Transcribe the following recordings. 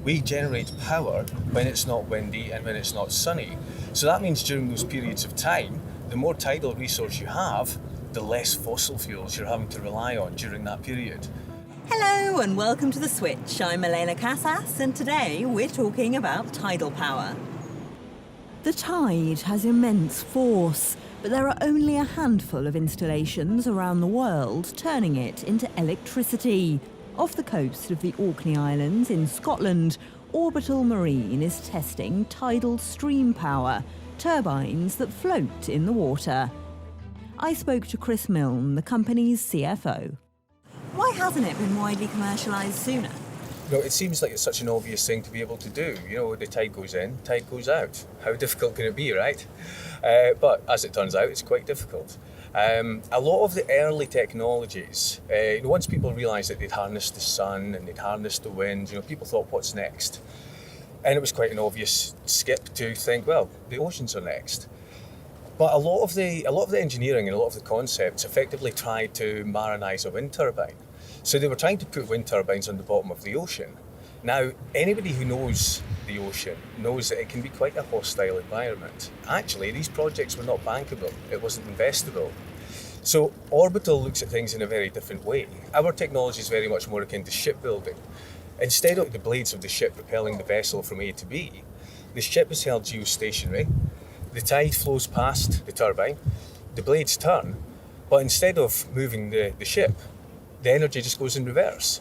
We generate power when it's not windy and when it's not sunny. So that means during those periods of time, the more tidal resource you have, the less fossil fuels you're having to rely on during that period. Hello and welcome to The Switch. I'm Elena Casas and today we're talking about tidal power. The tide has immense force, but there are only a handful of installations around the world turning it into electricity. Off the coast of the Orkney Islands in Scotland, Orbital Marine is testing tidal stream power, turbines that float in the water. I spoke to Chris Milne, the company's CFO. Why hasn't it been widely commercialised sooner? It seems like it's such an obvious thing to be able to do. The tide goes in, tide goes out. How difficult can it be, right? But as it turns out, it's quite difficult. A lot of the early technologies, once people realised that they'd harnessed the sun and they'd harnessed the wind, people thought, what's next? And it was quite an obvious skip to think, well, the oceans are next. But a lot of the engineering and a lot of the concepts effectively tried to marinise a wind turbine. So they were trying to put wind turbines on the bottom of the ocean. Now, anybody who knows the ocean knows that it can be quite a hostile environment. Actually, these projects were not bankable. It wasn't investable. So Orbital looks at things in a very different way. Our technology is very much more akin to shipbuilding. Instead of the blades of the ship propelling the vessel from A to B, the ship is held geostationary. The tide flows past the turbine, the blades turn, but instead of moving the ship, the energy just goes in reverse.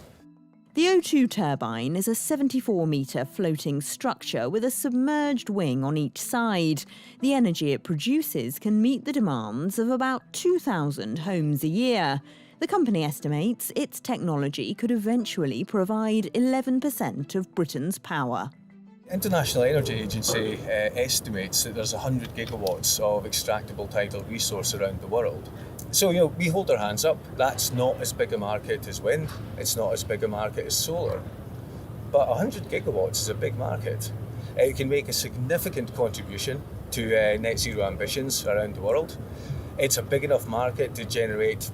The O2 turbine is a 74-metre floating structure with a submerged wing on each side. The energy it produces can meet the demands of about 2,000 homes a year. The company estimates its technology could eventually provide 11% of Britain's power. The International Energy Agency estimates that there's 100 gigawatts of extractable tidal resource around the world. So, we hold our hands up. That's not as big a market as wind. It's not as big a market as solar. But 100 gigawatts is a big market. It can make a significant contribution to net zero ambitions around the world. It's a big enough market to generate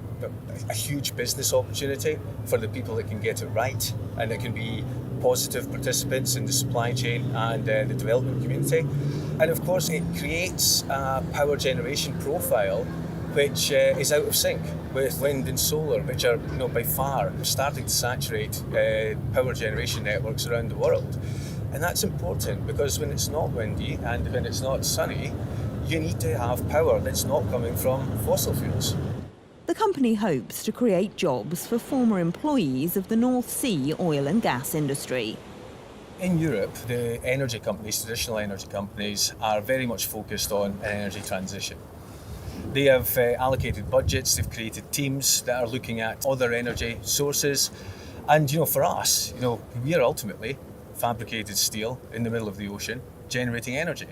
a huge business opportunity for the people that can get it right, and it can be positive participants in the supply chain and the development community. And of course, it creates a power generation profile which is out of sync with wind and solar, which are by far starting to saturate power generation networks around the world. And that's important because when it's not windy and when it's not sunny, you need to have power that's not coming from fossil fuels. The company hopes to create jobs for former employees of the North Sea oil and gas industry. In Europe, the energy companies, traditional energy companies, are very much focused on an energy transition. They have allocated budgets, they've created teams that are looking at other energy sources. And, for us, we are ultimately fabricated steel in the middle of the ocean generating energy.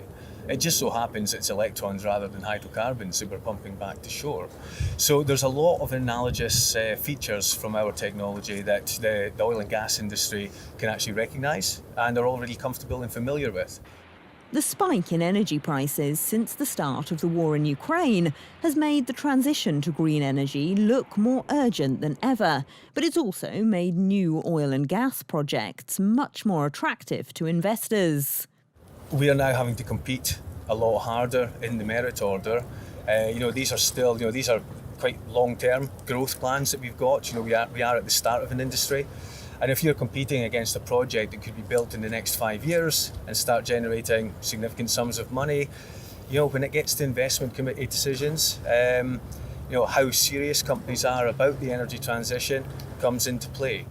It just so happens it's electrons rather than hydrocarbons that we're pumping back to shore. So there's a lot of analogous features from our technology that the oil and gas industry can actually recognise and are already comfortable and familiar with. The spike in energy prices since the start of the war in Ukraine has made the transition to green energy look more urgent than ever, but it's also made new oil and gas projects much more attractive to investors. We are now having to compete a lot harder in the merit order. These are quite long-term growth plans that we've got. We are at the start of an industry. And if you're competing against a project that could be built in the next 5 years and start generating significant sums of money, when it gets to investment committee decisions, how serious companies are about the energy transition comes into play.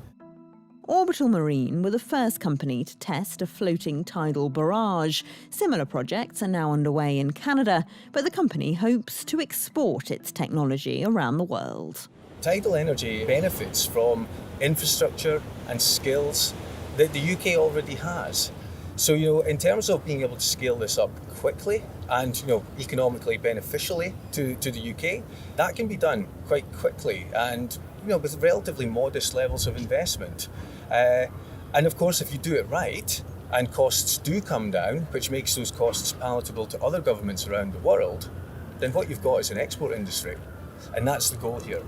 Orbital Marine were the first company to test a floating tidal barrage. Similar projects are now underway in Canada, but the company hopes to export its technology around the world. Tidal energy benefits from infrastructure and skills that the UK already has. So, in terms of being able to scale this up quickly and, economically beneficially to the UK, that can be done quite quickly and, with relatively modest levels of investment. And of course, if you do it right and costs do come down, which makes those costs palatable to other governments around the world, then what you've got is an export industry. And that's the goal here.